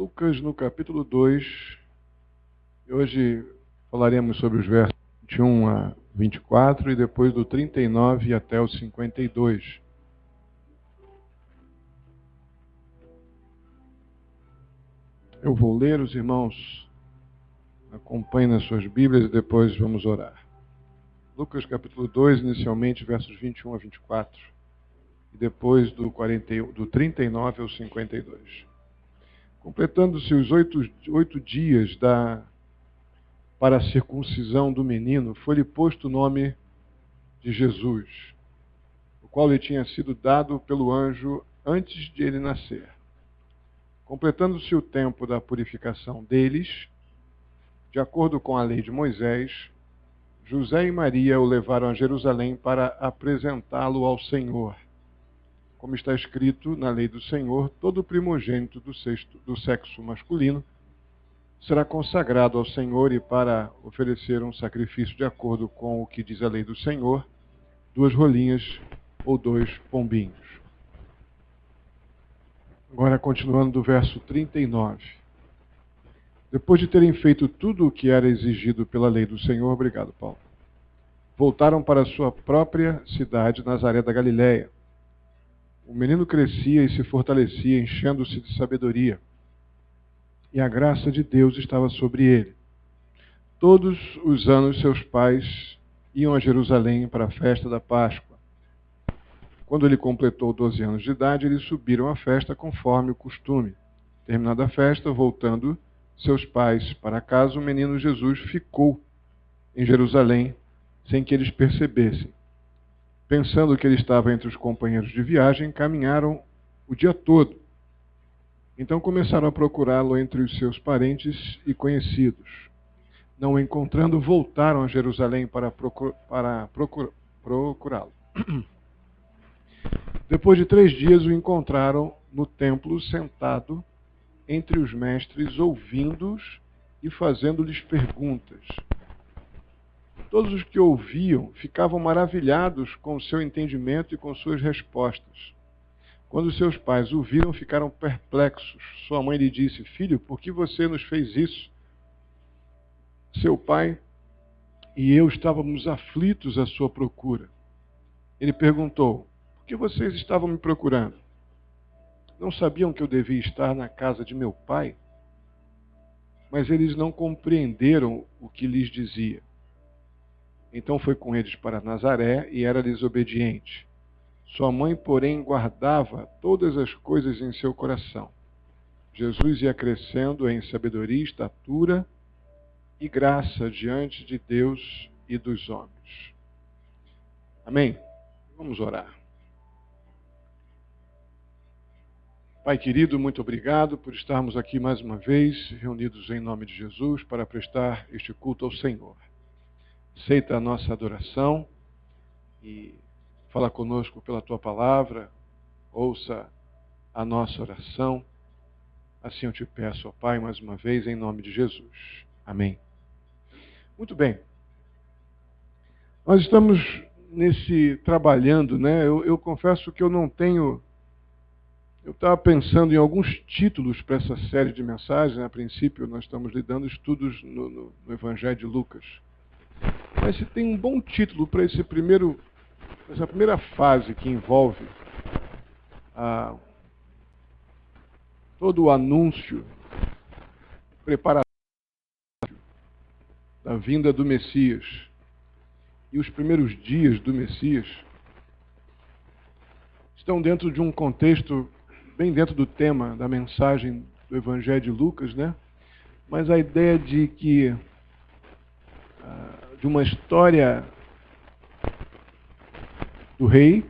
Lucas, no capítulo 2, e hoje falaremos sobre os versos 21 a 24 e depois do 39 até o 52. Eu vou ler, os irmãos acompanhem nas suas Bíblias e depois vamos orar. Lucas capítulo 2, inicialmente, versos 21 a 24, e depois do 39 ao 52. Completando-se os 8 dias para a circuncisão do menino, foi-lhe posto o nome de Jesus, o qual lhe tinha sido dado pelo anjo antes de ele nascer. Completando-se o tempo da purificação deles, de acordo com a lei de Moisés, José e Maria o levaram a Jerusalém para apresentá-lo ao Senhor. Como está escrito na lei do Senhor, todo primogênito do sexo masculino será consagrado ao Senhor, e para oferecer um sacrifício de acordo com o que diz a lei do Senhor, 2 rolinhas ou 2 pombinhos. Agora, continuando do verso 39. Depois de terem feito tudo o que era exigido pela lei do Senhor, obrigado, Paulo, voltaram para sua própria cidade, Nazaré da Galileia. O menino crescia e se fortalecia, enchendo-se de sabedoria, e a graça de Deus estava sobre ele. Todos os anos seus pais iam a Jerusalém para a festa da Páscoa. Quando ele completou 12 anos de idade, eles subiram à festa conforme o costume. Terminada a festa, voltando seus pais para casa, o menino Jesus ficou em Jerusalém sem que eles percebessem. Pensando que ele estava entre os companheiros de viagem, caminharam o dia todo. Então começaram a procurá-lo entre os seus parentes e conhecidos. Não o encontrando, voltaram a Jerusalém para procurá-lo. Depois de 3 dias o encontraram no templo, sentado entre os mestres, ouvindo-os e fazendo-lhes perguntas. Todos os que ouviam ficavam maravilhados com o seu entendimento e com suas respostas. Quando seus pais o viram, ficaram perplexos. Sua mãe lhe disse: "Filho, por que você nos fez isso? Seu pai e eu estávamos aflitos à sua procura." Ele perguntou: "Por que vocês estavam me procurando? Não sabiam que eu devia estar na casa de meu pai?" Mas eles não compreenderam o que lhes dizia. Então foi com eles para Nazaré e era-lhes obediente. Sua mãe, porém, guardava todas as coisas em seu coração. Jesus ia crescendo em sabedoria, estatura e graça diante de Deus e dos homens. Amém? Vamos orar. Pai querido, muito obrigado por estarmos aqui mais uma vez, reunidos em nome de Jesus, para prestar este culto ao Senhor. Aceita a nossa adoração e fala conosco pela Tua palavra, ouça a nossa oração. Assim eu te peço, ó Pai, mais uma vez, em nome de Jesus. Amém. Muito bem. Nós estamos trabalhando, né? Eu confesso que eu não tenho... Eu estava pensando em alguns títulos para essa série de mensagens. A princípio, nós estamos lidando estudos no Evangelho de Lucas. Mas se tem um bom título para essa primeira fase que envolve todo o anúncio, preparatório da vinda do Messias e os primeiros dias do Messias, estão dentro de um contexto bem dentro do tema da mensagem do Evangelho de Lucas, né? Mas a ideia de uma história do rei,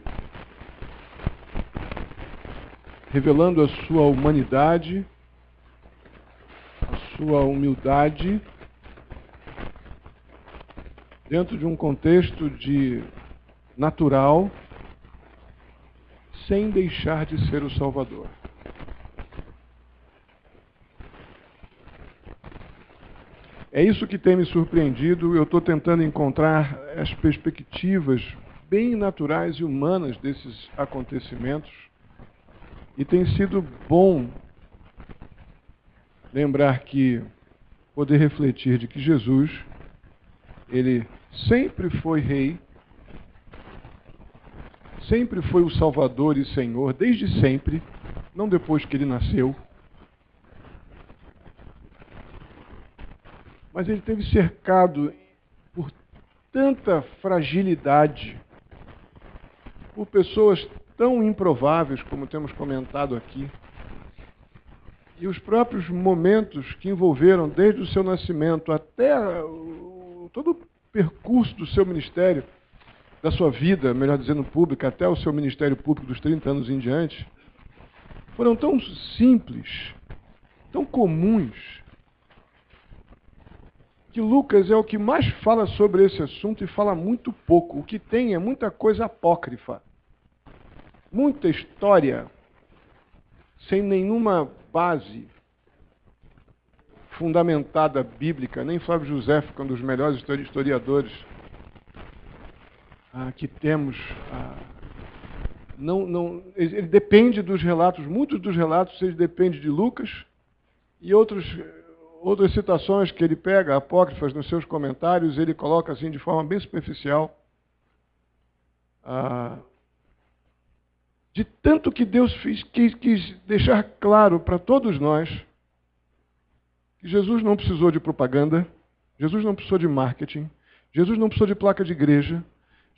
revelando a sua humanidade, a sua humildade, dentro de um contexto natural, sem deixar de ser o Salvador. É isso que tem me surpreendido. Eu estou tentando encontrar as perspectivas bem naturais e humanas desses acontecimentos, e tem sido bom lembrar que, poder refletir de que Jesus, ele sempre foi rei, sempre foi o Salvador e Senhor, desde sempre, não depois que ele nasceu. Mas ele esteve cercado por tanta fragilidade, por pessoas tão improváveis, como temos comentado aqui. E os próprios momentos que envolveram, desde o seu nascimento até todo o percurso do seu ministério, da sua vida, melhor dizendo, pública, até o seu ministério público dos 30 anos em diante, foram tão simples, tão comuns, que Lucas é o que mais fala sobre esse assunto e fala muito pouco. O que tem é muita coisa apócrifa, muita história, sem nenhuma base fundamentada bíblica. Nem Flávio José, que é um dos melhores historiadores que temos. Ele depende dos relatos, muitos dos relatos ele depende de Lucas, e outras citações que ele pega, apócrifas, nos seus comentários, ele coloca assim de forma bem superficial. De tanto que Deus quis deixar claro para todos nós que Jesus não precisou de propaganda, Jesus não precisou de marketing, Jesus não precisou de placa de igreja,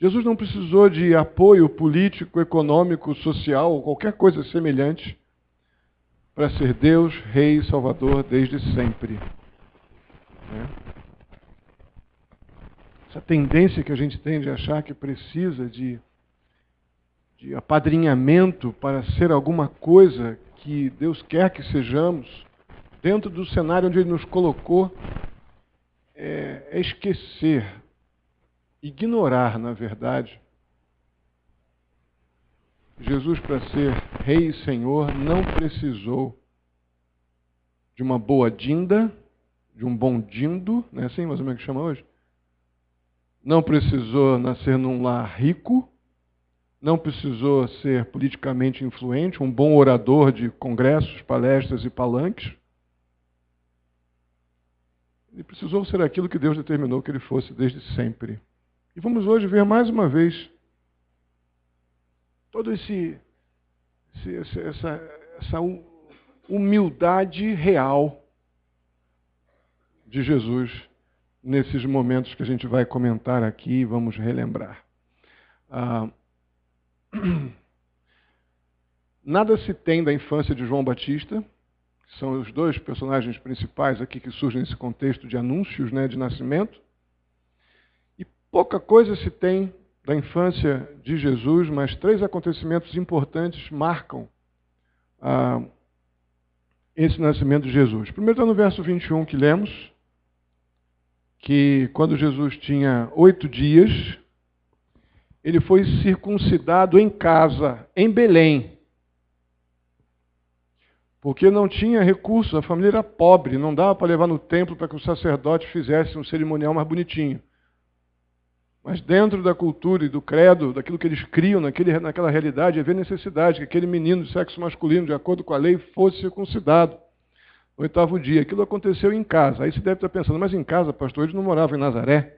Jesus não precisou de apoio político, econômico, social, ou qualquer coisa semelhante, para ser Deus, Rei e Salvador desde sempre. Essa tendência que a gente tem de achar que precisa de apadrinhamento para ser alguma coisa que Deus quer que sejamos, dentro do cenário onde Ele nos colocou, é esquecer, ignorar, na verdade. Jesus, para ser Rei e Senhor, não precisou de uma boa dinda, de um bom dindo, não é assim mais ou menos que chama hoje? Não precisou nascer num lar rico, não precisou ser politicamente influente, um bom orador de congressos, palestras e palanques. Ele precisou ser aquilo que Deus determinou que ele fosse desde sempre. E vamos hoje ver mais uma vez toda essa humildade real de Jesus nesses momentos que a gente vai comentar aqui e vamos relembrar. Nada se tem da infância de João Batista, que são os dois personagens principais aqui que surgem nesse contexto de anúncios, de nascimento. E pouca coisa se tem da infância de Jesus, mas 3 acontecimentos importantes marcam esse nascimento de Jesus. Primeiro está no verso 21 que lemos, que quando Jesus tinha 8 dias, ele foi circuncidado em casa, em Belém. Porque não tinha recursos, a família era pobre, não dava para levar no templo para que o sacerdote fizesse um cerimonial mais bonitinho. Mas dentro da cultura e do credo, daquilo que eles criam naquela realidade, havia necessidade que aquele menino de sexo masculino, de acordo com a lei, fosse circuncidado no 8º dia. Aquilo aconteceu em casa. Aí você deve estar pensando, mas em casa, pastor, eles não moravam em Nazaré?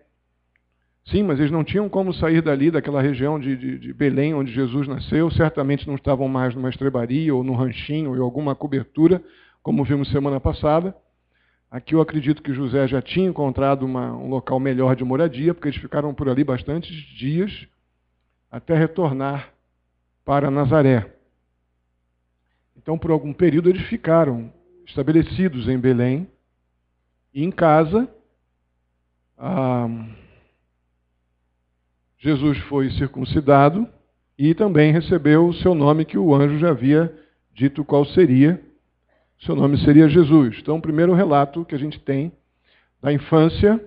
Sim, mas eles não tinham como sair dali, daquela região de Belém, onde Jesus nasceu. Certamente não estavam mais numa estrebaria, ou num ranchinho, ou em alguma cobertura, como vimos semana passada. Aqui eu acredito que José já tinha encontrado um local melhor de moradia, porque eles ficaram por ali bastantes dias, até retornar para Nazaré. Então, por algum período, eles ficaram estabelecidos em Belém, e em casa, Jesus foi circuncidado e também recebeu o seu nome que o anjo já havia dito qual seria. Seu nome seria Jesus. Então, o primeiro relato que a gente tem da infância,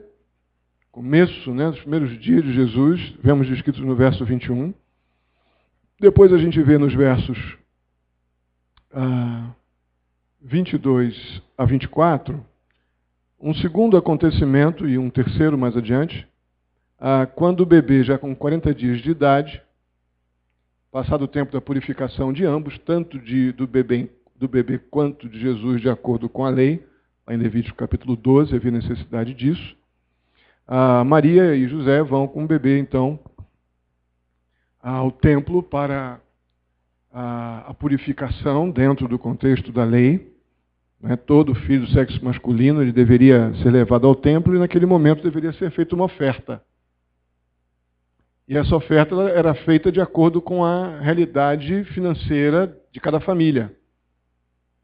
começo, dos primeiros dias de Jesus, vemos descritos no verso 21. Depois a gente vê nos versos 22 a 24, um segundo acontecimento e um terceiro mais adiante, quando o bebê, já com 40 dias de idade, passado o tempo da purificação de ambos, tanto do bebê quanto de Jesus, de acordo com a lei, lá em Levítico capítulo 12, havia necessidade disso. Maria e José vão com o bebê, então, ao templo para a purificação dentro do contexto da lei. Todo filho do sexo masculino ele deveria ser levado ao templo e naquele momento deveria ser feita uma oferta. E essa oferta era feita de acordo com a realidade financeira de cada família.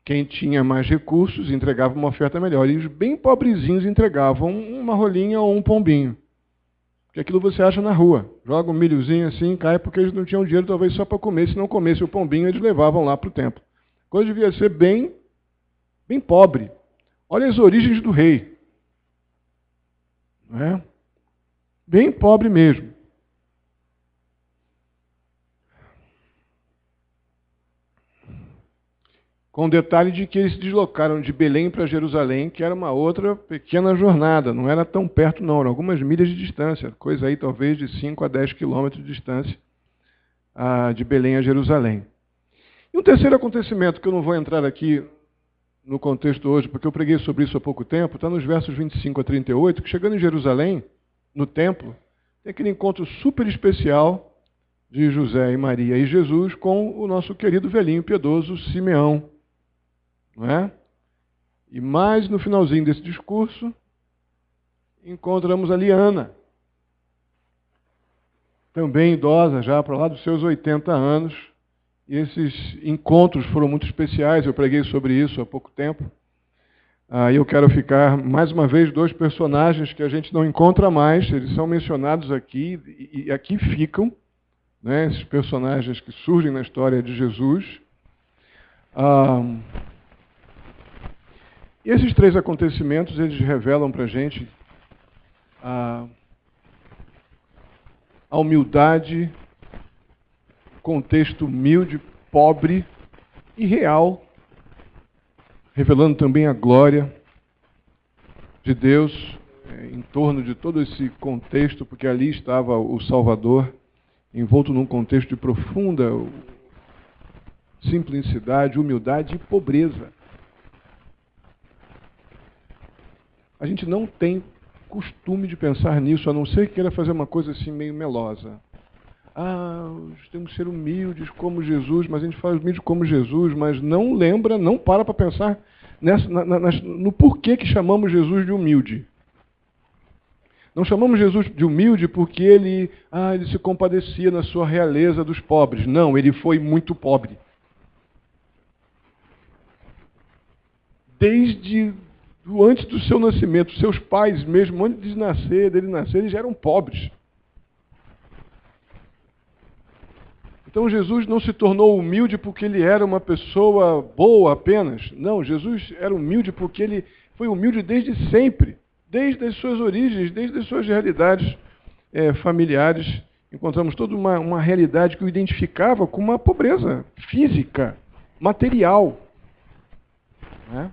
Quem tinha mais recursos entregava uma oferta melhor. E os bem pobrezinhos entregavam uma rolinha ou um pombinho. Porque aquilo você acha na rua. Joga um milhozinho assim, cai, porque eles não tinham dinheiro talvez só para comer. Se não comesse o pombinho, eles levavam lá para o templo. A coisa devia ser bem pobre. Olha as origens do rei. Não é? Bem pobre mesmo. Com o detalhe de que eles se deslocaram de Belém para Jerusalém, que era uma outra pequena jornada, não era tão perto não, eram algumas milhas de distância, coisa aí talvez de 5 a 10 quilômetros de distância de Belém a Jerusalém. E um terceiro acontecimento, que eu não vou entrar aqui no contexto hoje, porque eu preguei sobre isso há pouco tempo, está nos versos 25 a 38, que chegando em Jerusalém, no templo, tem aquele encontro super especial de José e Maria e Jesus com o nosso querido velhinho piedoso Simeão. Não é? E mais no finalzinho desse discurso, encontramos a Liana, também idosa, já para lá dos seus 80 anos. E esses encontros foram muito especiais, eu preguei sobre isso há pouco tempo. E eu quero ficar, mais uma vez, dois personagens que a gente não encontra mais, eles são mencionados aqui, e aqui ficam, né, esses personagens que surgem na história de Jesus. E esses três acontecimentos, eles revelam para a gente a humildade, contexto humilde, pobre e real, revelando também a glória de Deus em torno de todo esse contexto, porque ali estava o Salvador, envolto num contexto de profunda simplicidade, humildade e pobreza. A gente não tem costume de pensar nisso, a não ser que queira fazer uma coisa assim meio melosa. Temos que ser humildes como Jesus, mas a gente faz humilde como Jesus, mas não lembra, não para pensar no porquê que chamamos Jesus de humilde. Não chamamos Jesus de humilde porque ele se compadecia na sua realeza dos pobres. Não, ele foi muito pobre. Desde antes do seu nascimento, seus pais mesmo, antes dele nascer, eles já eram pobres. Então Jesus não se tornou humilde porque ele era uma pessoa boa apenas. Não, Jesus era humilde porque ele foi humilde desde sempre, desde as suas origens, desde as suas realidades familiares. Encontramos toda uma realidade que o identificava com uma pobreza física, material. Né?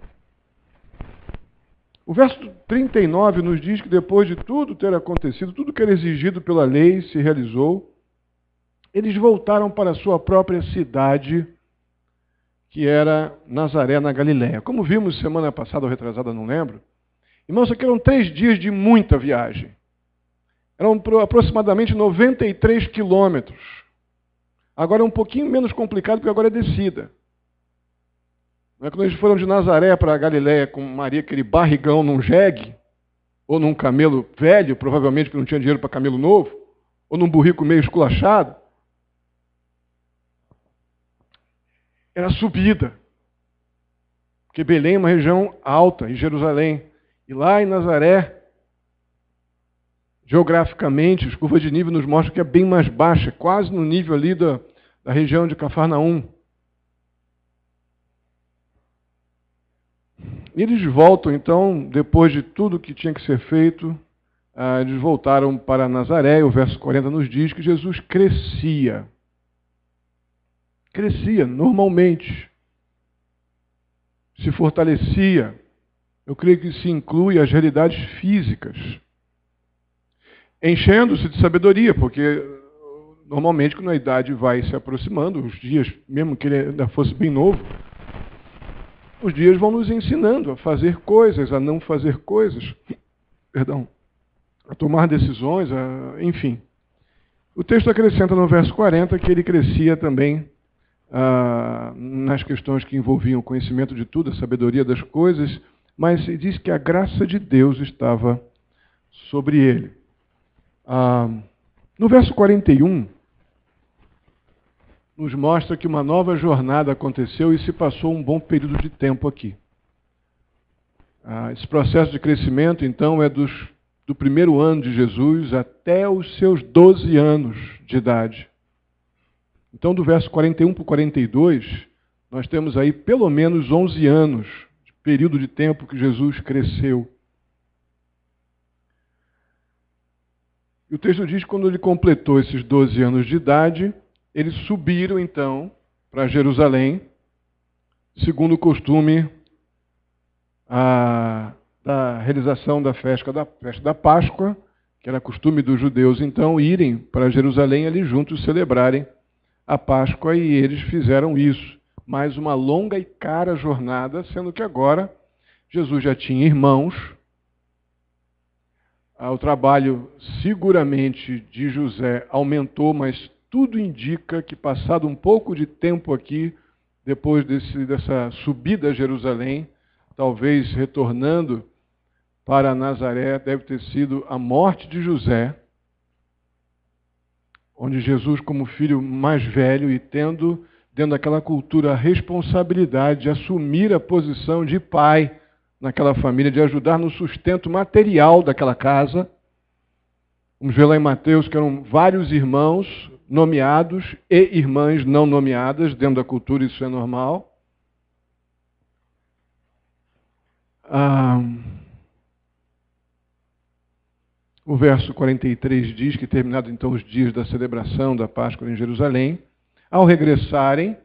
O verso 39 nos diz que depois de tudo ter acontecido, tudo que era exigido pela lei se realizou, eles voltaram para a sua própria cidade, que era Nazaré, na Galiléia. Como vimos semana passada ou retrasada, não lembro. Irmãos, aqui eram 3 dias de muita viagem. Eram aproximadamente 93 quilômetros. Agora é um pouquinho menos complicado, porque agora é descida. Quando eles foram de Nazaré para a Galiléia com Maria, aquele barrigão num jegue, ou num camelo velho, provavelmente porque não tinha dinheiro para camelo novo, ou num burrico meio esculachado, era subida. Porque Belém é uma região alta, em Jerusalém. E lá em Nazaré, geograficamente, as curvas de nível nos mostram que é bem mais baixa, quase no nível ali da região de Cafarnaum. Eles voltam, então, depois de tudo que tinha que ser feito, eles voltaram para Nazaré, e o verso 40 nos diz que Jesus crescia. Crescia normalmente. Se fortalecia. Eu creio que isso inclui as realidades físicas. Enchendo-se de sabedoria, porque normalmente quando a idade vai se aproximando, os dias, mesmo que ele ainda fosse bem novo, os dias vão nos ensinando a fazer coisas, a não fazer coisas, perdão, a tomar decisões, enfim. O texto acrescenta no verso 40 que ele crescia também nas questões que envolviam o conhecimento de tudo, a sabedoria das coisas, mas diz que a graça de Deus estava sobre ele. No verso 41, nos mostra que uma nova jornada aconteceu e se passou um bom período de tempo aqui. Esse processo de crescimento, então, é do primeiro ano de Jesus até os seus 12 anos de idade. Então, do verso 41 para o 42, nós temos aí pelo menos 11 anos de período de tempo que Jesus cresceu. E o texto diz que quando ele completou esses 12 anos de idade, eles subiram, então, para Jerusalém, segundo o costume da realização da festa da Páscoa, que era costume dos judeus, então, irem para Jerusalém ali juntos celebrarem a Páscoa, e eles fizeram isso. Mais uma longa e cara jornada, sendo que agora Jesus já tinha irmãos. O trabalho, seguramente, de José aumentou, mas tudo indica que, passado um pouco de tempo aqui, depois dessa subida a Jerusalém, talvez retornando para Nazaré, deve ter sido a morte de José, onde Jesus, como filho mais velho e tendo, dentro daquela cultura, a responsabilidade de assumir a posição de pai naquela família, de ajudar no sustento material daquela casa. Vamos ver lá em Mateus que eram vários irmãos nomeados e irmãs não nomeadas, dentro da cultura isso é normal. O verso 43 diz que, terminados então os dias da celebração da Páscoa em Jerusalém, ao regressarem,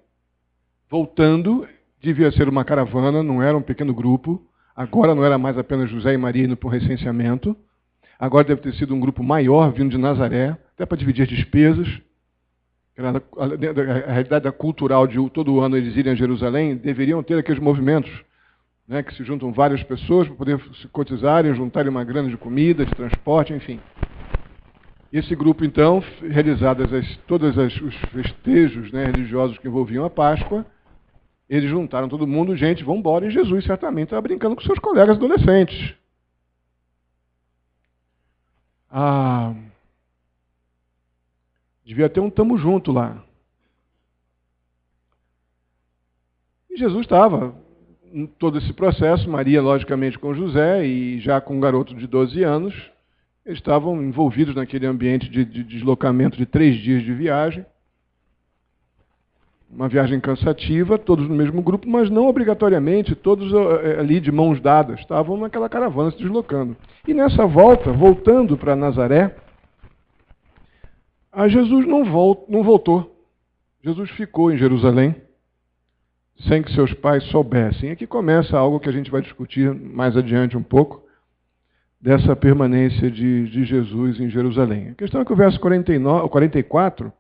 voltando, devia ser uma caravana, não era um pequeno grupo, agora não era mais apenas José e Maria indo para o recenseamento, agora deve ter sido um grupo maior vindo de Nazaré, até para dividir as despesas. A realidade cultural de todo ano eles irem a Jerusalém, deveriam ter aqueles movimentos, né, que se juntam várias pessoas para poder se cotizarem, juntarem uma grana de comida, de transporte, enfim. Esse grupo, então, realizadas todos os festejos, né, religiosos que envolviam a Páscoa, eles juntaram todo mundo, gente, vamos embora, e Jesus certamente estava brincando com seus colegas adolescentes. Devia ter um tamo junto lá. E Jesus estava em todo esse processo, Maria, logicamente, com José, e já com um garoto de 12 anos, eles estavam envolvidos naquele ambiente de deslocamento de 3 dias de viagem. Uma viagem cansativa, todos no mesmo grupo, mas não obrigatoriamente, todos ali de mãos dadas, estavam naquela caravana se deslocando. E nessa volta, voltando para Nazaré, Jesus não voltou. Jesus ficou em Jerusalém, sem que seus pais soubessem. Aqui começa algo que a gente vai discutir mais adiante um pouco, dessa permanência de Jesus em Jerusalém. A questão é que o verso 44,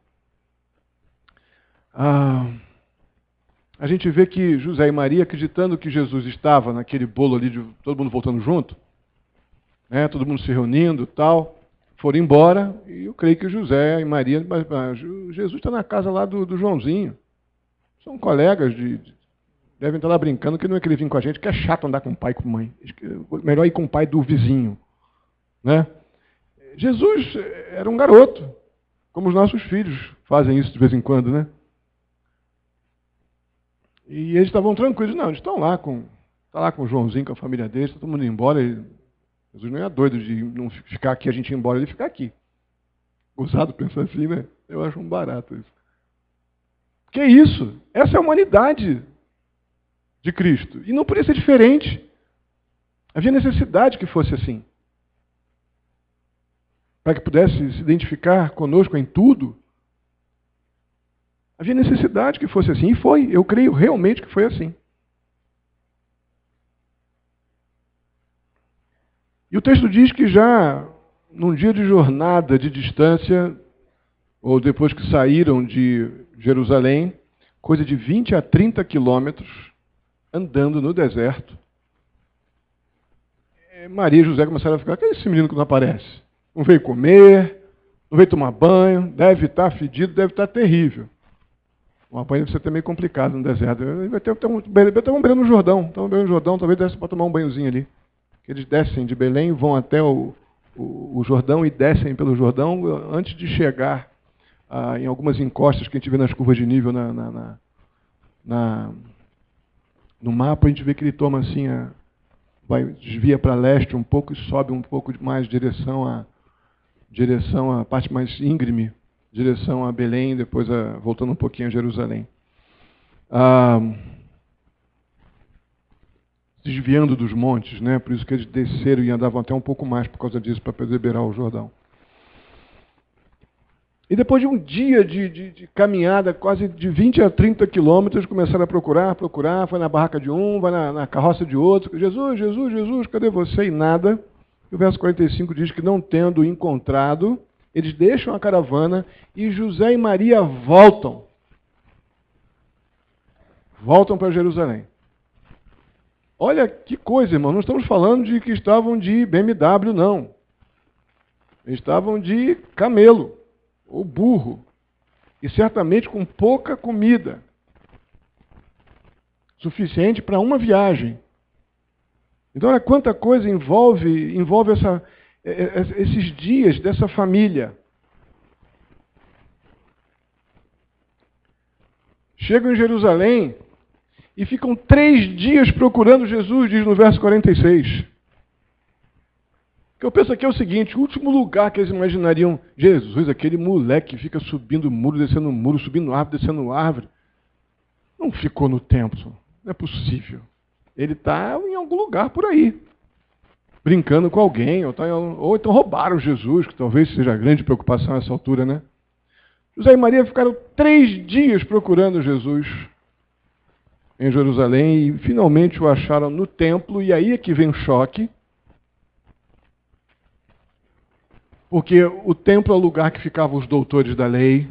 a gente vê que José e Maria, acreditando que Jesus estava naquele bolo ali, de todo mundo voltando junto, né, todo mundo se reunindo e tal, foram embora, e eu creio que José e Maria, Jesus está na casa lá do Joãozinho. São colegas, devem estar lá brincando, que não é que ele vem com a gente, que é chato andar com o pai e com a mãe. Melhor ir com o pai do vizinho. Né? Jesus era um garoto, como os nossos filhos fazem isso de vez em quando, né? E eles estavam tranquilos. Não, eles estão lá com o Joãozinho, com a família deles, está todo mundo indo embora. Jesus não é doido de não ficar aqui, a gente ir embora, ele ficar aqui. Ousado pensar assim, né? Eu acho um barato isso. Que isso? Essa é a humanidade de Cristo. E não podia ser diferente. Havia necessidade que fosse assim. Para que pudesse se identificar conosco em tudo. Havia necessidade que fosse assim. E foi. Eu creio realmente que foi assim. E o texto diz que já num dia de jornada de distância, ou depois que saíram de Jerusalém, coisa de 20 a 30 quilômetros, andando no deserto. Maria e José começaram a ficar, cadê esse menino que não aparece? Não veio comer, não veio tomar banho, deve estar fedido, deve estar terrível. Tomar banho deve ser até meio complicado no deserto. Vai ter um banho no Jordão. Então, um banho no Jordão, talvez desse para tomar um banhozinho ali. Eles descem de Belém, vão até o Jordão e descem pelo Jordão antes de chegar em algumas encostas que a gente vê nas curvas de nível no mapa. A gente vê que ele toma assim, desvia para leste um pouco e sobe um pouco mais direção à parte mais íngreme, direção a Belém, depois voltando um pouquinho a Jerusalém. Desviando dos montes, né? Por isso que eles desceram e andavam até um pouco mais por causa disso, para poder beirar o Jordão. E depois de um dia de caminhada, quase de 20 a 30 quilômetros, começaram a procurar, foi na barraca de um, vai na carroça de outro. Jesus, cadê você? E nada. E o verso 45 diz que, não tendo encontrado, eles deixam a caravana e José e Maria voltam. Voltam para Jerusalém. Olha que coisa, irmão. Não estamos falando de que estavam de BMW, não. Estavam de camelo ou burro. E certamente com pouca comida. Suficiente para uma viagem. Então, olha quanta coisa envolve esses dias dessa família. Chegam em Jerusalém e ficam 3 dias procurando Jesus, diz no verso 46. O que eu penso aqui é o seguinte: o último lugar que eles imaginariam Jesus, aquele moleque que fica subindo muro, descendo muro, subindo árvore, descendo árvore, não ficou no templo. Não é possível. Ele está em algum lugar por aí, brincando com alguém, ou então roubaram Jesus, que talvez seja a grande preocupação nessa altura, né? José e Maria ficaram 3 dias procurando Jesus em Jerusalém e finalmente o acharam no templo. E aí é que vem o choque, porque o templo é o lugar que ficavam os doutores da lei,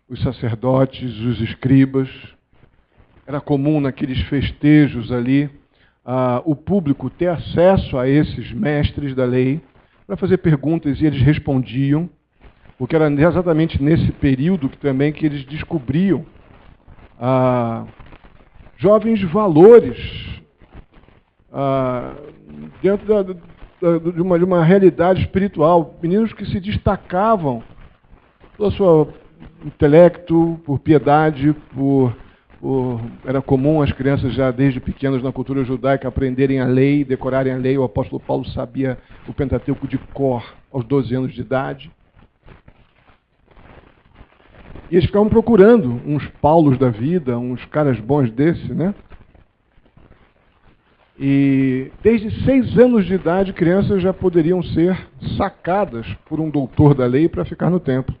os sacerdotes, os escribas. Era comum naqueles festejos ali o público ter acesso a esses mestres da lei para fazer perguntas, e eles respondiam, porque era exatamente nesse período que eles descobriam jovens valores dentro de uma realidade espiritual, meninos que se destacavam pelo seu intelecto, por piedade, era comum as crianças já desde pequenas na cultura judaica aprenderem a lei, decorarem a lei. O apóstolo Paulo sabia o Pentateuco de cor aos 12 anos de idade. E eles ficavam procurando uns Paulos da vida, uns caras bons desse, né? E desde 6 anos de idade, crianças já poderiam ser sacadas por um doutor da lei para ficar no templo.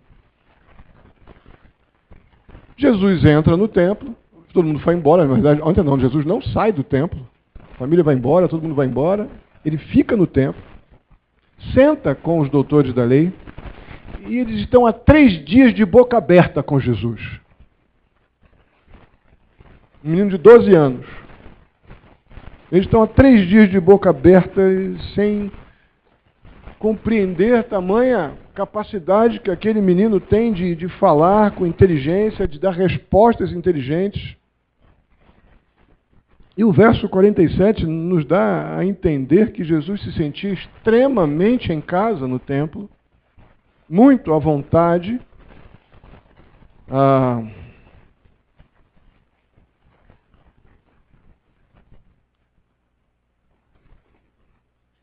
Jesus entra no templo, todo mundo vai embora, na verdade, ontem não, Jesus não sai do templo, a família vai embora, todo mundo vai embora, ele fica no templo, senta com os doutores da lei, e eles estão há 3 dias de boca aberta com Jesus. Um menino de 12 anos. Eles estão há 3 dias de boca aberta, sem compreender tamanha capacidade que aquele menino tem de falar com inteligência, de dar respostas inteligentes. E o verso 47 nos dá a entender que Jesus se sentia extremamente em casa no templo, muito à vontade.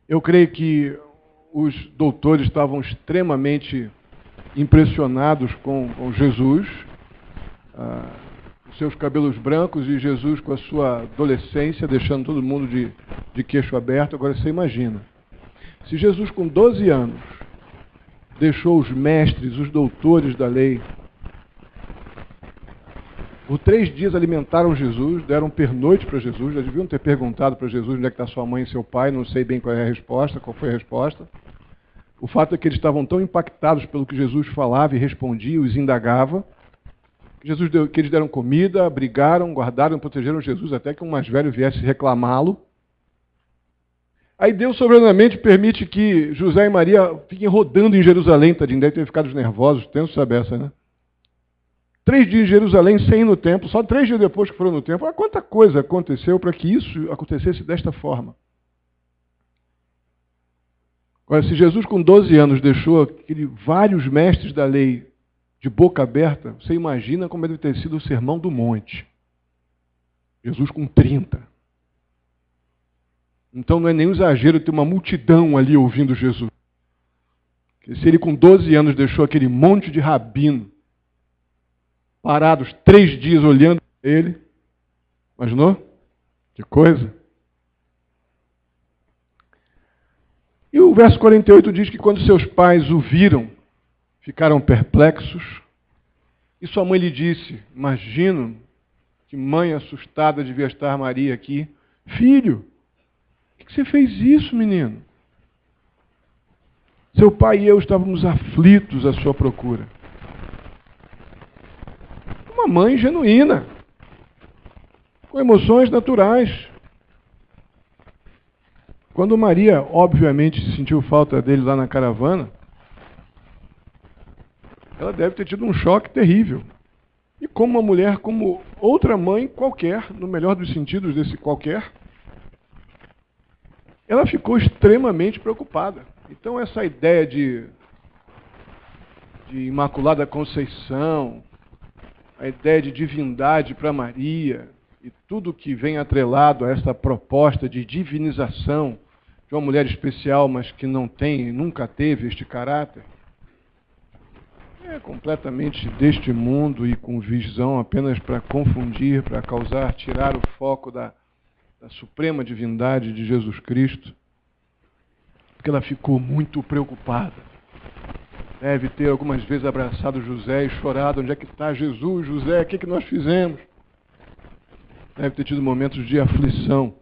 Eu creio que os doutores estavam extremamente impressionados com Jesus, seus cabelos brancos e Jesus com a sua adolescência, deixando todo mundo de queixo aberto. Agora você imagina, se Jesus com 12 anos deixou os mestres, os doutores da lei, por 3 dias alimentaram Jesus, deram pernoite para Jesus, já deviam ter perguntado para Jesus onde é que está sua mãe e seu pai, não sei bem qual foi a resposta. O fato é que eles estavam tão impactados pelo que Jesus falava e respondia, os indagava, que eles deram comida, abrigaram, guardaram, protegeram Jesus até que um mais velho viesse reclamá-lo. Aí Deus soberanamente permite que José e Maria fiquem rodando em Jerusalém, tadinho, deve ter ficado nervosos, tenso saber essa, né? 3 dias em Jerusalém sem ir no templo, só 3 dias depois que foram no templo. Olha quanta coisa aconteceu para que isso acontecesse desta forma. Agora, se Jesus com 12 anos deixou vários mestres da lei de boca aberta, você imagina como deve ter sido o Sermão do Monte. Jesus com 30. Então não é nenhum exagero ter uma multidão ali ouvindo Jesus. Porque se ele com 12 anos deixou aquele monte de rabino parados 3 dias olhando ele, imaginou? Que coisa. E o verso 48 diz que quando seus pais o viram, ficaram perplexos, e sua mãe lhe disse, imagino que mãe assustada devia estar Maria aqui, filho, por que você fez isso, menino? Seu pai e eu estávamos aflitos à sua procura. Uma mãe genuína, com emoções naturais. Quando Maria, obviamente, sentiu falta dele lá na caravana, ela deve ter tido um choque terrível. E como uma mulher, como outra mãe qualquer, no melhor dos sentidos desse qualquer, ela ficou extremamente preocupada. Então essa ideia de Imaculada Conceição, a ideia de divindade para Maria, e tudo que vem atrelado a essa proposta de divinização de uma mulher especial, mas que não tem, nunca teve este caráter, é completamente deste mundo e com visão apenas para confundir, para causar, tirar o foco da suprema divindade de Jesus Cristo, porque ela ficou muito preocupada. Deve ter algumas vezes abraçado José e chorado, onde é que está Jesus, José, o que nós fizemos? Deve ter tido momentos de aflição.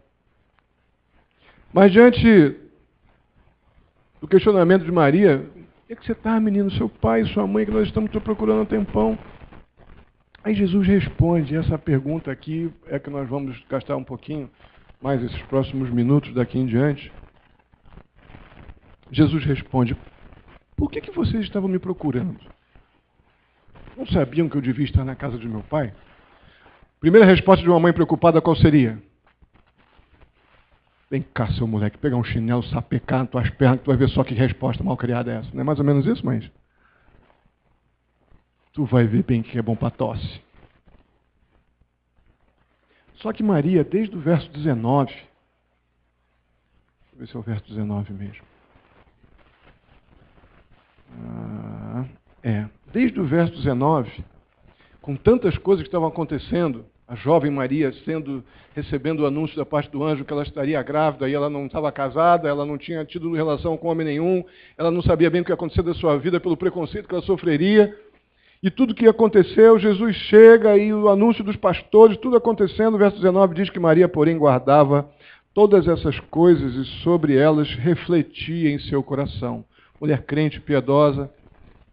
Mas diante do questionamento de Maria, onde é que você está, menino? Seu pai e sua mãe, que nós estamos te procurando há um tempão. Aí Jesus responde, essa pergunta aqui é que nós vamos gastar um pouquinho mais esses próximos minutos daqui em diante. Jesus responde, por que vocês estavam me procurando? Não sabiam que eu devia estar na casa de meu pai? Primeira resposta de uma mãe preocupada, qual seria? Vem cá, seu moleque, pegar um chinelo, sapecar nas tuas pernas, que tu vai ver só que resposta mal criada é essa. Não é mais ou menos isso, mãe? Tu vai ver bem que é bom para tosse. Só que Maria, desde o verso 19, deixa eu ver se é o verso 19 mesmo. Desde o verso 19, com tantas coisas que estavam acontecendo, a jovem Maria recebendo o anúncio da parte do anjo que ela estaria grávida e ela não estava casada, ela não tinha tido relação com homem nenhum, ela não sabia bem o que ia acontecer da sua vida pelo preconceito que ela sofreria. E tudo que aconteceu, Jesus chega e o anúncio dos pastores, tudo acontecendo. O verso 19 diz que Maria, porém, guardava todas essas coisas e sobre elas refletia em seu coração. Mulher crente, piedosa,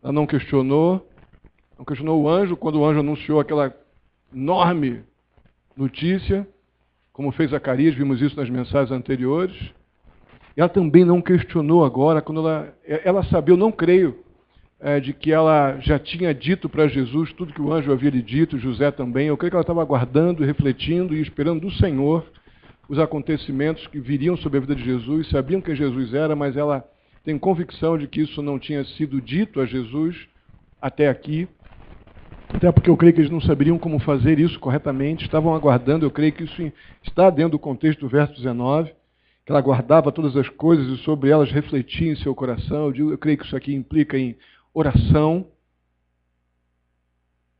ela não questionou o anjo, quando o anjo anunciou aquela enorme notícia, como fez Zacarias, vimos isso nas mensagens anteriores. E ela também não questionou agora, quando ela sabia, eu não creio, de que ela já tinha dito para Jesus tudo que o anjo havia lhe dito, José também. Eu creio que ela estava aguardando, refletindo e esperando do Senhor os acontecimentos que viriam sobre a vida de Jesus, sabiam quem Jesus era, mas ela tem convicção de que isso não tinha sido dito a Jesus até aqui. Até porque eu creio que eles não saberiam como fazer isso corretamente, estavam aguardando. Eu creio que isso está dentro do contexto do verso 19, que ela guardava todas as coisas e sobre elas refletia em seu coração. Eu creio que isso aqui implica em oração.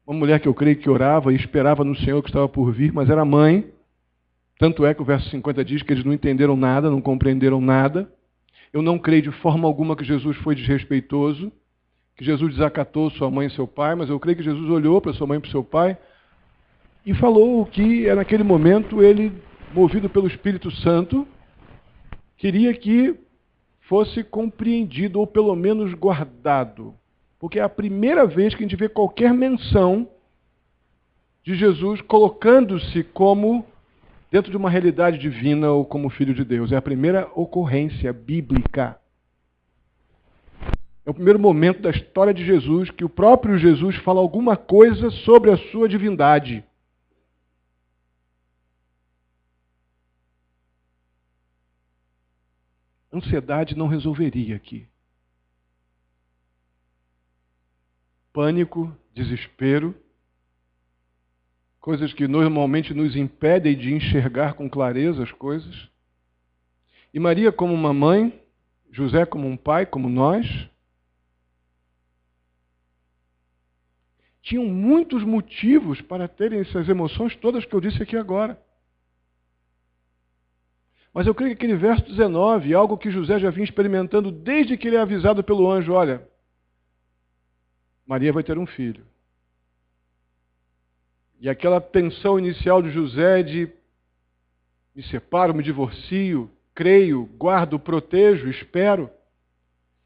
Uma mulher que eu creio que orava e esperava no Senhor que estava por vir, mas era mãe. Tanto é que o verso 50 diz que eles não entenderam nada, não compreenderam nada. Eu não creio de forma alguma que Jesus foi desrespeitoso, que Jesus desacatou sua mãe e seu pai, mas eu creio que Jesus olhou para sua mãe e para seu pai e falou o que, naquele momento, ele, movido pelo Espírito Santo, queria que fosse compreendido ou pelo menos guardado. Porque é a primeira vez que a gente vê qualquer menção de Jesus colocando-se como dentro de uma realidade divina ou como filho de Deus. É a primeira ocorrência bíblica. É o primeiro momento da história de Jesus que o próprio Jesus fala alguma coisa sobre a sua divindade. Ansiedade não resolveria aqui. Pânico, desespero, coisas que normalmente nos impedem de enxergar com clareza as coisas. E Maria como uma mãe, José como um pai, como nós, tinham muitos motivos para terem essas emoções todas que eu disse aqui agora. Mas eu creio que aquele verso 19, algo que José já vinha experimentando desde que ele é avisado pelo anjo, olha, Maria vai ter um filho. E aquela tensão inicial de José de me separo, me divorcio, creio, guardo, protejo, espero.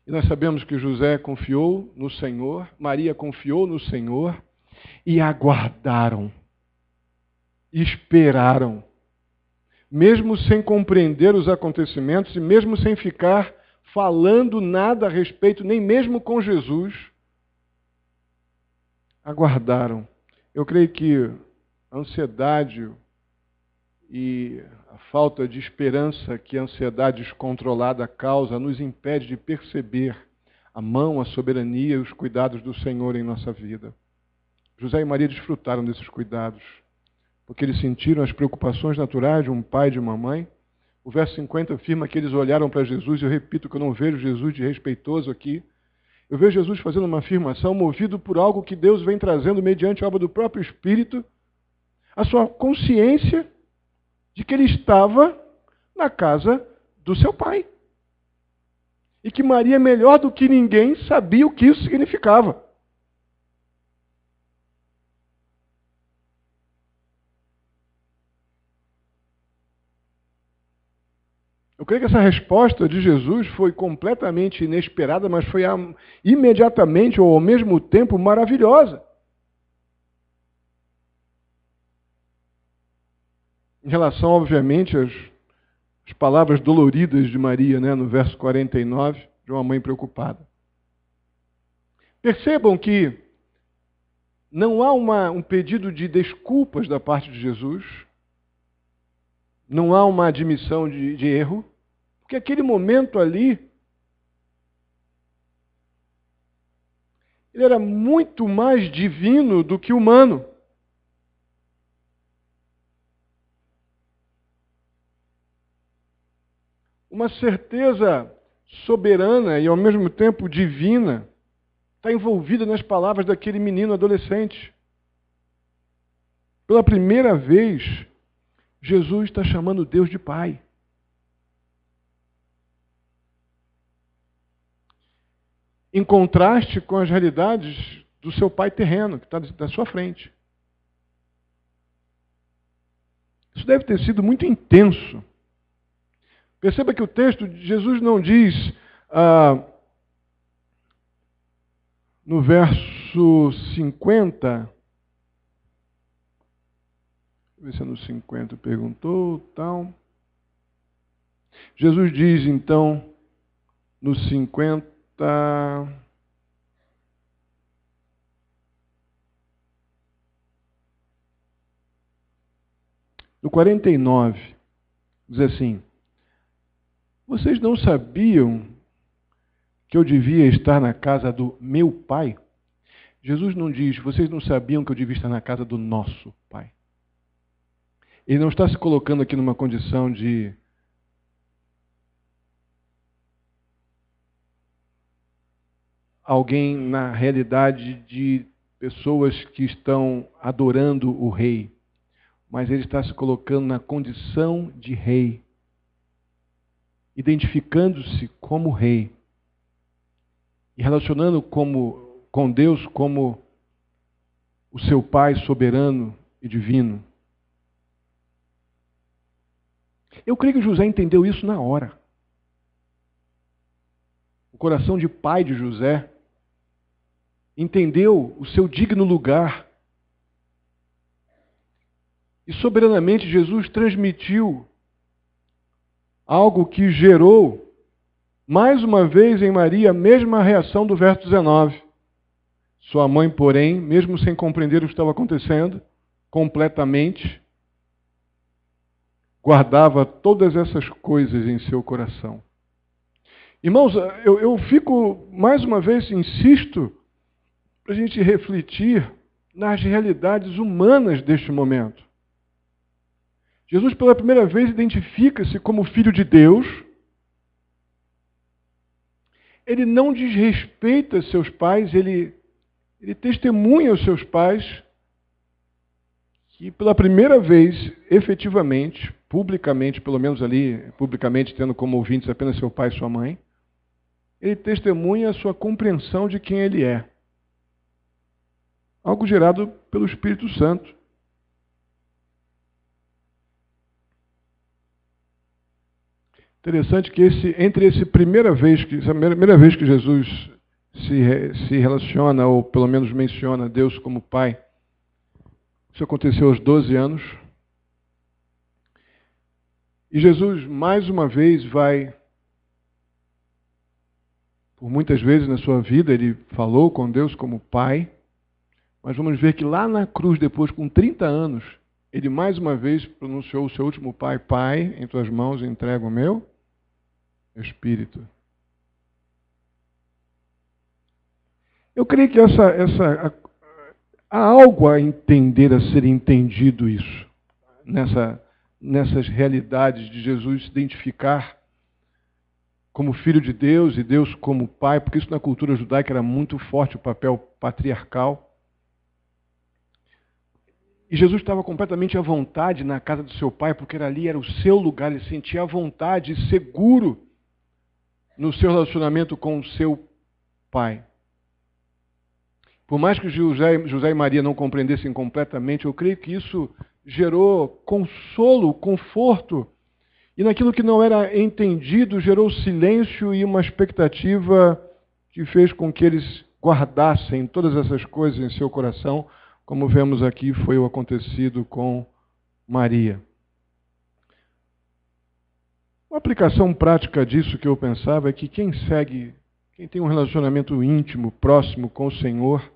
E nós sabemos que José confiou no Senhor, Maria confiou no Senhor e aguardaram, esperaram. Mesmo sem compreender os acontecimentos e mesmo sem ficar falando nada a respeito, nem mesmo com Jesus, aguardaram. Eu creio que a ansiedade e a falta de esperança que a ansiedade descontrolada causa nos impede de perceber a mão, a soberania e os cuidados do Senhor em nossa vida. José e Maria desfrutaram desses cuidados, porque eles sentiram as preocupações naturais de um pai e de uma mãe. O verso 50 afirma que eles olharam para Jesus, e eu repito que eu não vejo Jesus de respeitoso aqui. Eu vejo Jesus fazendo uma afirmação movido por algo que Deus vem trazendo mediante a obra do próprio Espírito, a sua consciência de que ele estava na casa do seu pai. E que Maria, melhor do que ninguém, sabia o que isso significava. Eu creio que essa resposta de Jesus foi completamente inesperada, mas foi imediatamente ou ao mesmo tempo maravilhosa. Em relação, obviamente, às palavras doloridas de Maria, né, no verso 49, de uma mãe preocupada. Percebam que não há um pedido de desculpas da parte de Jesus, não há uma admissão de erro, porque aquele momento ali, ele era muito mais divino do que humano. Uma certeza soberana e ao mesmo tempo divina está envolvida nas palavras daquele menino adolescente. Pela primeira vez, Jesus está chamando Deus de Pai. Em contraste com as realidades do seu pai terreno, que está da sua frente. Isso deve ter sido muito intenso. Perceba que o texto de Jesus não diz, no verso 50, deixa eu ver se é no 50, perguntou, tal. Jesus diz, então, no 50, no 49, diz assim, vocês não sabiam que eu devia estar na casa do meu pai? Jesus não diz, vocês não sabiam que eu devia estar na casa do nosso pai. Ele não está se colocando aqui numa condição de alguém na realidade de pessoas que estão adorando o rei, mas ele está se colocando na condição de rei, identificando-se como rei e relacionando com Deus como o seu Pai soberano e divino. Eu creio que José entendeu isso na hora. O coração de pai de José entendeu o seu digno lugar E soberanamente Jesus transmitiu algo que gerou, mais uma vez em Maria, a mesma reação do verso 19. Sua mãe, porém, mesmo sem compreender o que estava acontecendo, completamente, guardava todas essas coisas em seu coração. Irmãos, eu fico, mais uma vez, insisto, para a gente refletir nas realidades humanas deste momento. Jesus, pela primeira vez, identifica-se como filho de Deus. Ele não desrespeita seus pais, ele testemunha aos seus pais que, pela primeira vez, efetivamente, publicamente, pelo menos ali, publicamente, tendo como ouvintes apenas seu pai e sua mãe, ele testemunha a sua compreensão de quem ele é. Algo gerado pelo Espírito Santo. Interessante que entre essa primeira vez que Jesus se relaciona, ou pelo menos menciona Deus como Pai, isso aconteceu aos 12 anos. E Jesus, mais uma vez, por muitas vezes na sua vida, ele falou com Deus como Pai, mas vamos ver que lá na cruz, depois, com 30 anos, ele mais uma vez pronunciou o seu último Pai: Pai, em tuas mãos entrego o meu Espírito. Eu creio que há algo a entender, a ser entendido isso, nessas realidades de Jesus se identificar como filho de Deus e Deus como pai, porque isso na cultura judaica era muito forte, o papel patriarcal. E Jesus estava completamente à vontade na casa do seu pai, porque ali era o seu lugar, ele sentia à vontade e seguro no seu relacionamento com o seu pai. Por mais que José e Maria não compreendessem completamente, eu creio que isso gerou consolo, conforto, e naquilo que não era entendido, gerou silêncio e uma expectativa que fez com que eles guardassem todas essas coisas em seu coração, como vemos aqui foi o acontecido com Maria. Uma aplicação prática disso que eu pensava é que quem tem um relacionamento íntimo, próximo com o Senhor,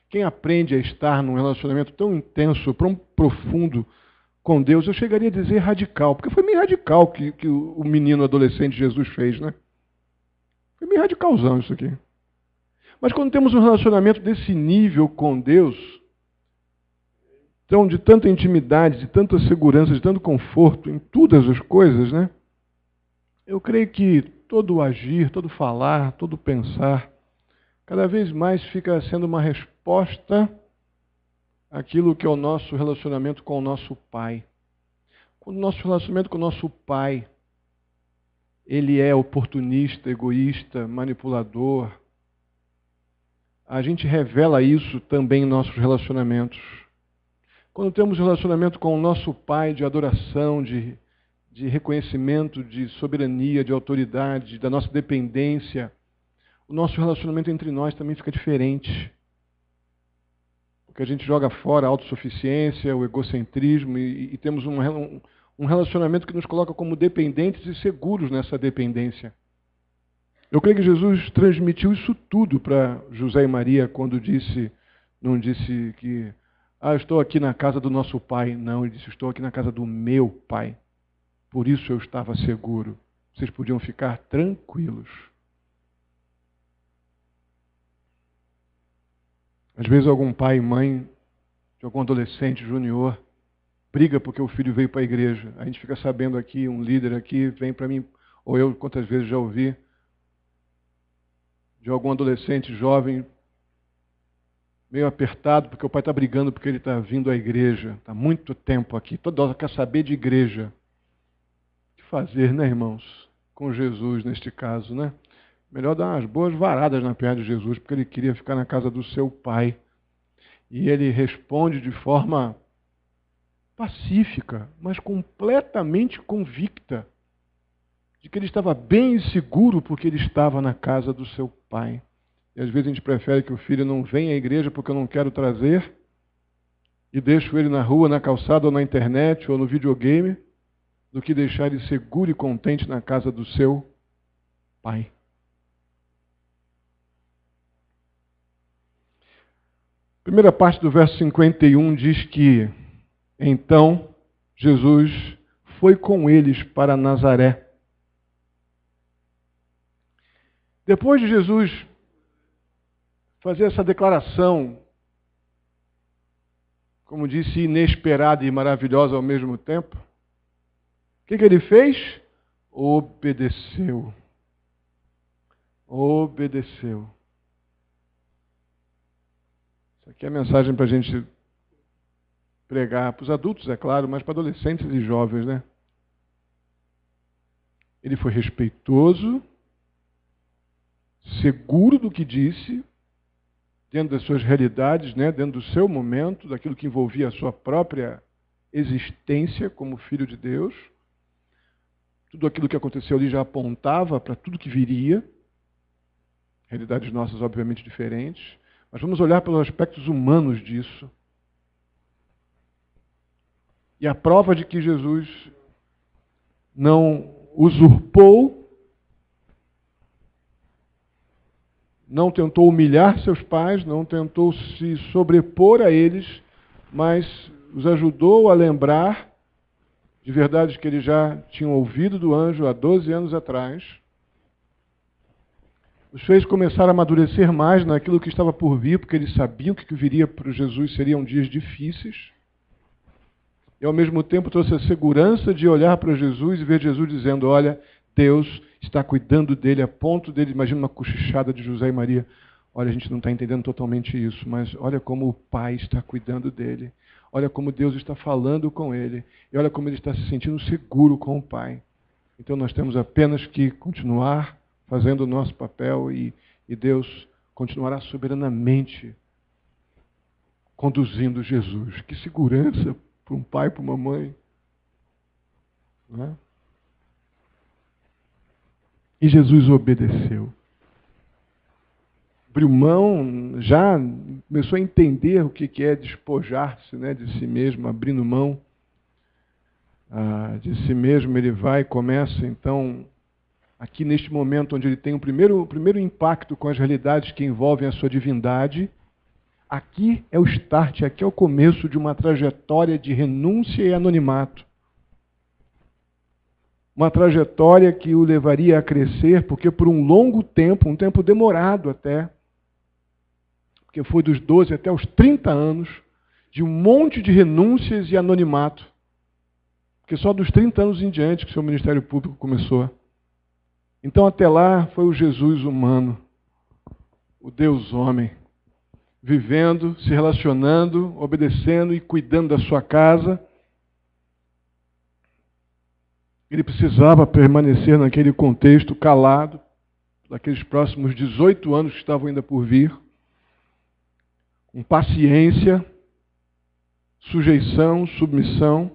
quem aprende a estar num relacionamento tão intenso, tão profundo com Deus, eu chegaria a dizer radical, porque foi meio radical que o menino adolescente Jesus fez, né? Foi meio radicalzão isso aqui. Mas quando temos um relacionamento desse nível com Deus, então de tanta intimidade, de tanta segurança, de tanto conforto em todas as coisas, né? Eu creio que todo agir, todo falar, todo pensar, cada vez mais fica sendo uma resposta àquilo que é o nosso relacionamento com o nosso Pai. Quando o nosso relacionamento com o nosso Pai, ele é oportunista, egoísta, manipulador, a gente revela isso também em nossos relacionamentos. Quando temos um relacionamento com o nosso Pai de adoração, de reconhecimento, de soberania, de autoridade, da nossa dependência, o nosso relacionamento entre nós também fica diferente. Porque a gente joga fora a autossuficiência, o egocentrismo e temos um relacionamento que nos coloca como dependentes e seguros nessa dependência. Eu creio que Jesus transmitiu isso tudo para José e Maria quando não disse que estou aqui na casa do nosso pai. Não, ele disse, estou aqui na casa do meu pai. Por isso eu estava seguro. Vocês podiam ficar tranquilos. Às vezes algum pai e mãe de algum adolescente junior briga porque o filho veio para a igreja. A gente fica sabendo aqui, um líder aqui vem para mim, ou eu quantas vezes já ouvi, de algum adolescente jovem meio apertado porque o pai está brigando porque ele está vindo à igreja. Está muito tempo aqui, toda hora quer saber de igreja. Fazer, né, irmãos? Com Jesus, neste caso, né? Melhor dar umas boas varadas na perna de Jesus, porque ele queria ficar na casa do seu pai. E ele responde de forma pacífica, mas completamente convicta, de que ele estava bem e seguro porque ele estava na casa do seu pai. E às vezes a gente prefere que o filho não venha à igreja porque eu não quero trazer e deixo ele na rua, na calçada, ou na internet, ou no videogame, do que deixar ele seguro e contente na casa do seu Pai. A primeira parte do verso 51 diz que, então, Jesus foi com eles para Nazaré. Depois de Jesus fazer essa declaração, como disse, inesperada e maravilhosa ao mesmo tempo, o que ele fez? Obedeceu. Obedeceu. Isso aqui é a mensagem para a gente pregar para os adultos, é claro, mas para adolescentes e jovens, né? Ele foi respeitoso, seguro do que disse, dentro das suas realidades, né? Dentro do seu momento, daquilo que envolvia a sua própria existência como filho de Deus. Tudo aquilo que aconteceu ali já apontava para tudo que viria. Realidades nossas, obviamente, diferentes. Mas vamos olhar pelos aspectos humanos disso. E a prova de que Jesus não usurpou, não tentou humilhar seus pais, não tentou se sobrepor a eles, mas os ajudou a lembrar de verdades que eles já tinham ouvido do anjo há 12 anos atrás. Os fez começar a amadurecer mais naquilo que estava por vir, porque eles sabiam que o que viria para Jesus seriam dias difíceis. E ao mesmo tempo trouxe a segurança de olhar para Jesus e ver Jesus dizendo, olha, Deus está cuidando dele, a ponto dele, imagina uma cochichada de José e Maria, olha, a gente não está entendendo totalmente isso, mas olha como o Pai está cuidando dele, olha como Deus está falando com ele, e olha como ele está se sentindo seguro com o Pai. Então nós temos apenas que continuar fazendo o nosso papel e Deus continuará soberanamente conduzindo Jesus. Que segurança para um pai, para uma mãe. Não é? E Jesus obedeceu. Abriu mão, já começou a entender o que é despojar-se, né, de si mesmo, abrindo mão de si mesmo. Ele vai e começa, então, aqui neste momento onde ele tem o primeiro impacto com as realidades que envolvem a sua divindade. Aqui é o start, aqui é o começo de uma trajetória de renúncia e anonimato. Uma trajetória que o levaria a crescer, porque por um longo tempo, um tempo demorado até, porque foi dos 12 até os 30 anos, de um monte de renúncias e anonimato. Porque só dos 30 anos em diante que o seu ministério público começou. Então até lá foi o Jesus humano, o Deus homem, vivendo, se relacionando, obedecendo e cuidando da sua casa. Ele precisava permanecer naquele contexto calado, daqueles próximos 18 anos que estavam ainda por vir, com paciência, sujeição, submissão.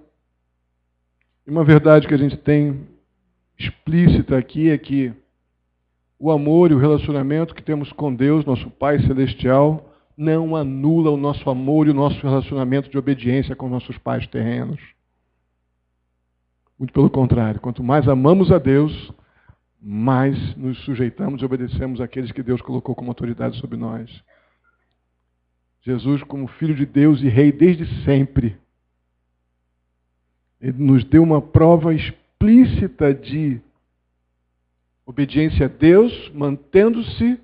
E uma verdade que a gente tem explícita aqui é que o amor e o relacionamento que temos com Deus, nosso Pai Celestial, não anula o nosso amor e o nosso relacionamento de obediência com nossos pais terrenos. Muito pelo contrário, quanto mais amamos a Deus, mais nos sujeitamos e obedecemos àqueles que Deus colocou como autoridade sobre nós. Jesus, como Filho de Deus e Rei desde sempre, ele nos deu uma prova explícita de obediência a Deus, mantendo-se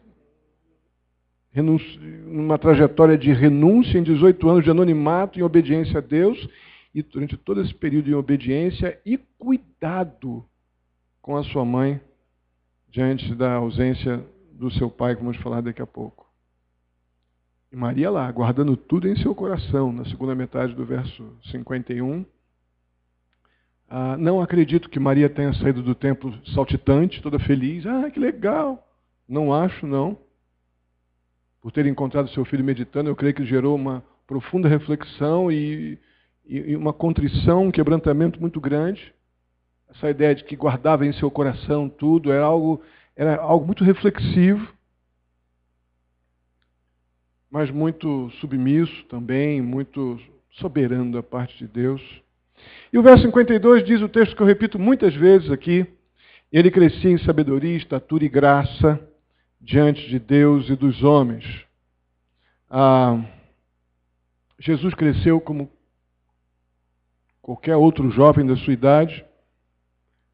numa trajetória de renúncia em 18 anos de anonimato em obediência a Deus, e durante todo esse período em obediência e cuidado com a sua mãe, diante da ausência do seu pai, como vamos falar daqui a pouco. E Maria lá, guardando tudo em seu coração, na segunda metade do verso 51. Não acredito que Maria tenha saído do templo saltitante, toda feliz. Que legal! Não acho, não. Por ter encontrado seu filho meditando, eu creio que gerou uma profunda reflexão e uma contrição, um quebrantamento muito grande. Essa ideia de que guardava em seu coração tudo era algo muito reflexivo, mas muito submisso também, muito soberano da parte de Deus. E o verso 52 diz o texto que eu repito muitas vezes aqui: ele crescia em sabedoria, estatura e graça diante de Deus e dos homens. Jesus cresceu como qualquer outro jovem da sua idade,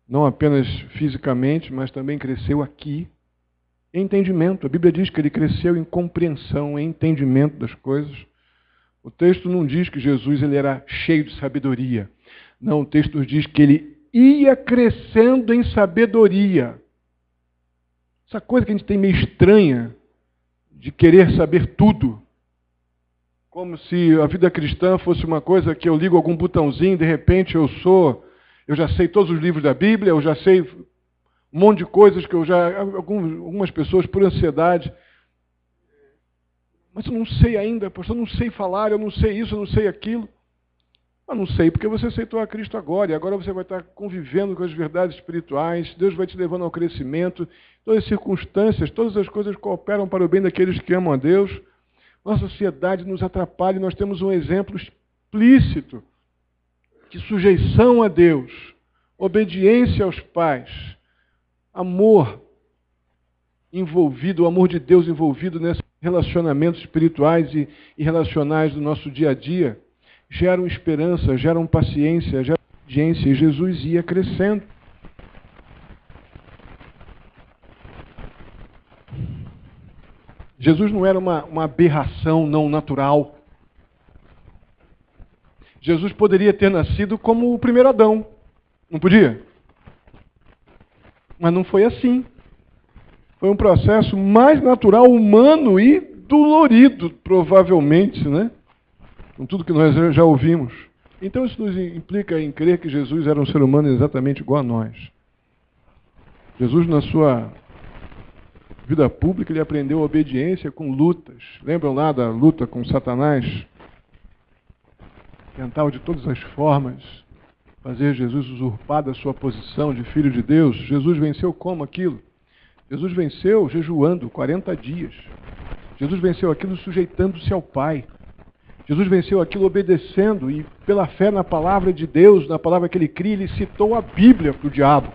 não apenas fisicamente, mas também cresceu aqui em entendimento. A Bíblia diz que ele cresceu em compreensão, em entendimento das coisas. O texto não diz que Jesus ele era cheio de sabedoria. Não, o texto diz que ele ia crescendo em sabedoria. Essa coisa que a gente tem meio estranha de querer saber tudo. Como se a vida cristã fosse uma coisa que eu ligo algum botãozinho, de repente eu já sei todos os livros da Bíblia, eu já sei um monte de coisas que algumas pessoas por ansiedade, mas eu não sei ainda, pastor, eu não sei falar, eu não sei isso, eu não sei aquilo. Eu não sei, porque você aceitou a Cristo agora, e agora você vai estar convivendo com as verdades espirituais, Deus vai te levando ao crescimento, todas as circunstâncias, todas as coisas cooperam para o bem daqueles que amam a Deus. Nossa sociedade nos atrapalha e nós temos um exemplo explícito de sujeição a Deus, obediência aos pais, amor envolvido, o amor de Deus envolvido nesses relacionamentos espirituais e relacionais do nosso dia a dia, geram esperança, geram paciência, geram obediência, e Jesus ia crescendo. Jesus não era uma aberração não natural. Jesus poderia ter nascido como o primeiro Adão. Não podia? Mas não foi assim. Foi um processo mais natural, humano e dolorido, provavelmente, né? Com tudo que nós já ouvimos. Então isso nos implica em crer que Jesus era um ser humano exatamente igual a nós. Jesus, na sua vida pública, ele aprendeu a obediência com lutas. Lembram lá da luta com Satanás? Tentava de todas as formas fazer Jesus usurpar da sua posição de filho de Deus. Jesus venceu como aquilo? Jesus venceu jejuando 40 dias. Jesus venceu aquilo sujeitando-se ao Pai. Jesus venceu aquilo obedecendo e pela fé na palavra de Deus, na palavra que ele cria, ele citou a Bíblia para o diabo.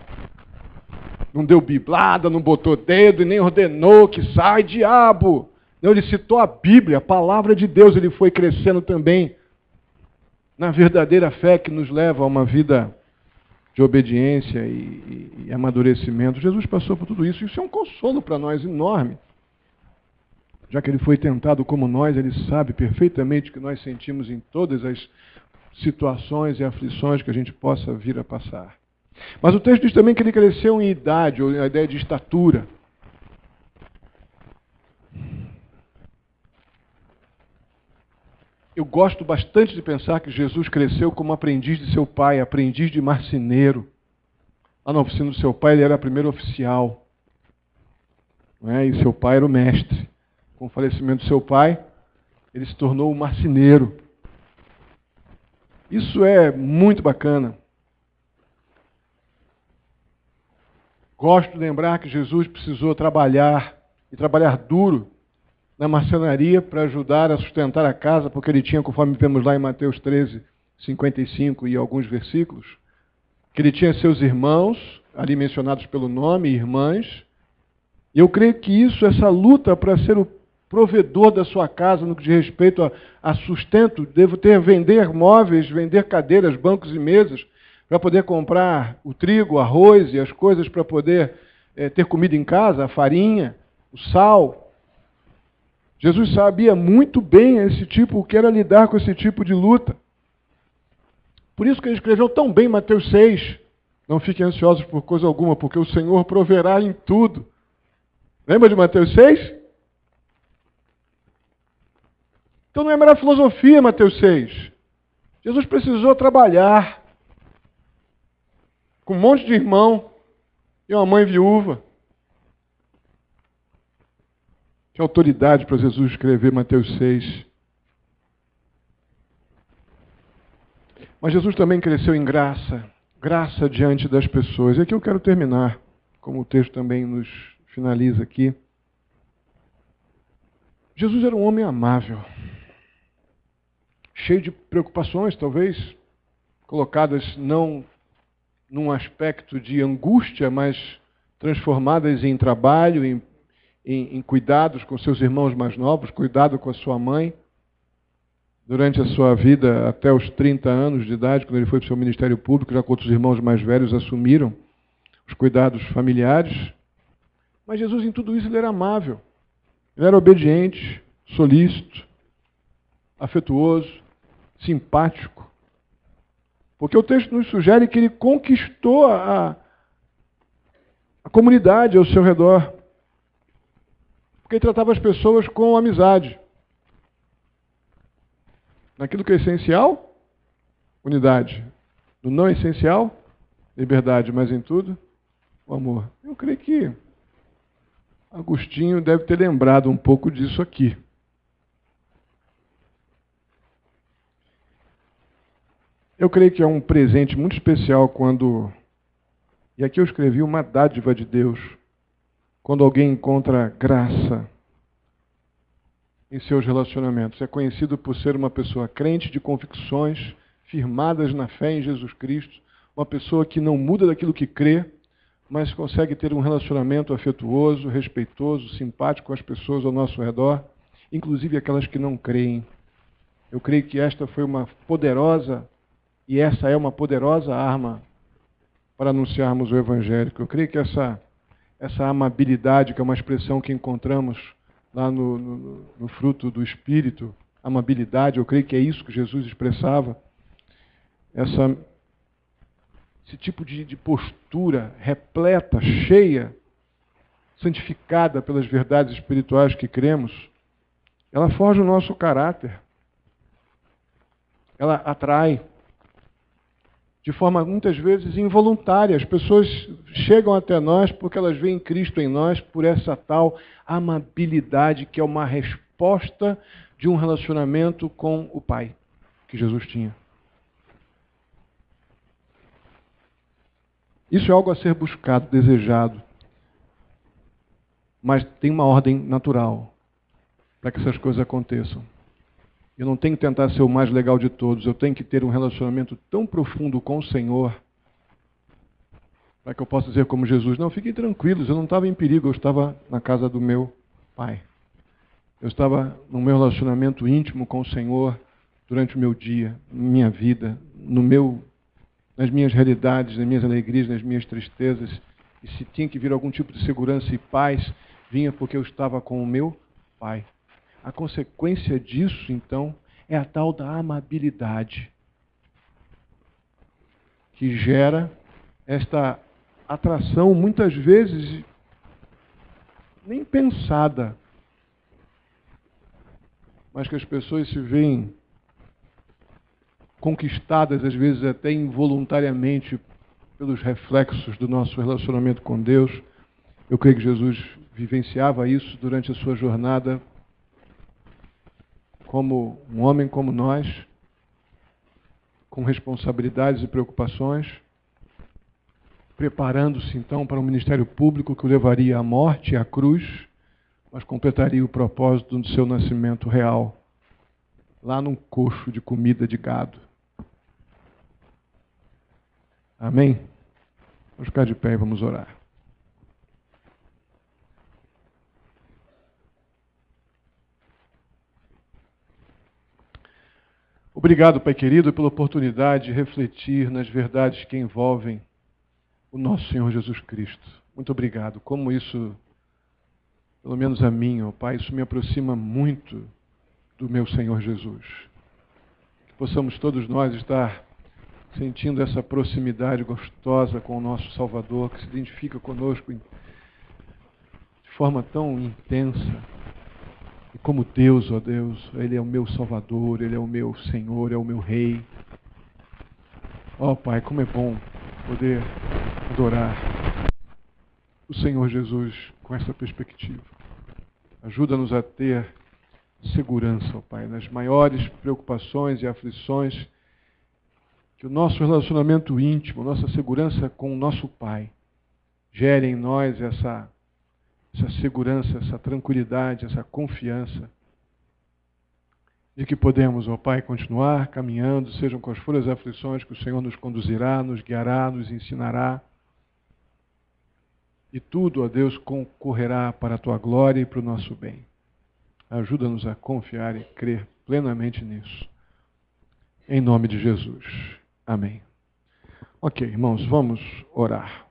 Não deu biblada, não botou dedo e nem ordenou que sai, diabo. Não, ele citou a Bíblia, a palavra de Deus. Ele foi crescendo também na verdadeira fé que nos leva a uma vida de obediência e amadurecimento. Jesus passou por tudo isso. Isso é um consolo para nós enorme. Já que ele foi tentado como nós, ele sabe perfeitamente o que nós sentimos em todas as situações e aflições que a gente possa vir a passar. Mas o texto diz também que ele cresceu em idade, ou a ideia de estatura. Eu gosto bastante de pensar que Jesus cresceu como aprendiz de seu pai, aprendiz de marceneiro. Lá na oficina do seu pai ele era primeiro oficial. E seu pai era o mestre. Com o falecimento do seu pai, ele se tornou o marceneiro. Isso é muito bacana. Gosto de lembrar que Jesus precisou trabalhar, e trabalhar duro, na marcenaria para ajudar a sustentar a casa, porque ele tinha, conforme vemos lá em Mateus 13, 55 e alguns versículos, que ele tinha seus irmãos, ali mencionados pelo nome, irmãs, e eu creio que isso, essa luta para ser o provedor da sua casa, no que diz respeito a sustento, devo ter vender móveis, vender cadeiras, bancos e mesas, para poder comprar o trigo, o arroz e as coisas para poder ter comida em casa, a farinha, o sal. Jesus sabia muito bem o que era lidar com esse tipo de luta. Por isso que ele escreveu tão bem Mateus 6. Não fiquem ansiosos por coisa alguma, porque o Senhor proverá em tudo. Lembra de Mateus 6? Então não é mera filosofia, Mateus 6. Jesus precisou trabalhar com um monte de irmão e uma mãe viúva. Que autoridade para Jesus escrever Mateus 6. Mas Jesus também cresceu em graça, graça diante das pessoas. E aqui eu quero terminar, como o texto também nos finaliza aqui. Jesus era um homem amável. cheio de preocupações, talvez, colocadas não num aspecto de angústia, mas transformadas em trabalho, em cuidados com seus irmãos mais novos, cuidado com a sua mãe, durante a sua vida até os 30 anos de idade, quando ele foi para o seu ministério público, já que outros irmãos mais velhos assumiram os cuidados familiares. Mas Jesus, em tudo isso, ele era amável, ele era obediente, solícito, afetuoso, simpático. Porque o texto nos sugere que ele conquistou a comunidade ao seu redor. Porque ele tratava as pessoas com amizade. Naquilo que é essencial, unidade. No não essencial, liberdade, mas em tudo, o amor. Eu creio que Agostinho deve ter lembrado um pouco disso aqui. Eu creio que é um presente muito especial quando, e aqui eu escrevi uma dádiva de Deus, quando alguém encontra graça em seus relacionamentos. É conhecido por ser uma pessoa crente, de convicções firmadas na fé em Jesus Cristo, uma pessoa que não muda daquilo que crê, mas consegue ter um relacionamento afetuoso, respeitoso, simpático com as pessoas ao nosso redor, inclusive aquelas que não creem. Eu creio que esta foi uma poderosa, e essa é uma poderosa arma para anunciarmos o Evangelho. Eu creio que essa amabilidade, que é uma expressão que encontramos lá no fruto do Espírito, amabilidade, eu creio que é isso que Jesus expressava, esse tipo de postura repleta, cheia, santificada pelas verdades espirituais que cremos, ela forja o nosso caráter, ela atrai, de forma muitas vezes involuntária. As pessoas chegam até nós porque elas veem Cristo em nós por essa tal amabilidade que é uma resposta de um relacionamento com o Pai que Jesus tinha. Isso é algo a ser buscado, desejado. Mas tem uma ordem natural para que essas coisas aconteçam. Eu não tenho que tentar ser o mais legal de todos. Eu tenho que ter um relacionamento tão profundo com o Senhor para que eu possa dizer como Jesus, não, fiquem tranquilos, eu não estava em perigo, eu estava na casa do meu Pai. Eu estava no meu relacionamento íntimo com o Senhor durante o meu dia, minha vida, nas minhas realidades, nas minhas alegrias, nas minhas tristezas. E se tinha que vir algum tipo de segurança e paz, vinha porque eu estava com o meu Pai. A consequência disso, então, é a tal da amabilidade, que gera esta atração, muitas vezes, nem pensada, mas que as pessoas se veem conquistadas, às vezes até involuntariamente, pelos reflexos do nosso relacionamento com Deus. Eu creio que Jesus vivenciava isso durante a sua jornada como um homem como nós, com responsabilidades e preocupações, preparando-se então para um ministério público que o levaria à morte e à cruz, mas completaria o propósito do seu nascimento real, lá num coxo de comida de gado. Amém? Vamos ficar de pé e vamos orar. Obrigado, Pai querido, pela oportunidade de refletir nas verdades que envolvem o nosso Senhor Jesus Cristo. Muito obrigado. Como isso, pelo menos a mim, ó Pai, isso me aproxima muito do meu Senhor Jesus. Que possamos todos nós estar sentindo essa proximidade gostosa com o nosso Salvador, que se identifica conosco de forma tão intensa. E como Deus, ó Deus, Ele é o meu Salvador, Ele é o meu Senhor, é o meu Rei. Ó Pai, como é bom poder adorar o Senhor Jesus com essa perspectiva. Ajuda-nos a ter segurança, ó Pai, nas maiores preocupações e aflições, que o nosso relacionamento íntimo, nossa segurança com o nosso Pai, gere em nós essa segurança, essa tranquilidade, essa confiança E que podemos, ó Pai, continuar caminhando, sejam quais forem as aflições que o Senhor nos conduzirá, nos guiará, nos ensinará. E tudo, ó Deus, concorrerá para a Tua glória e para o nosso bem. Ajuda-nos a confiar e crer plenamente nisso. Em nome de Jesus. Amém. Ok, irmãos, vamos orar.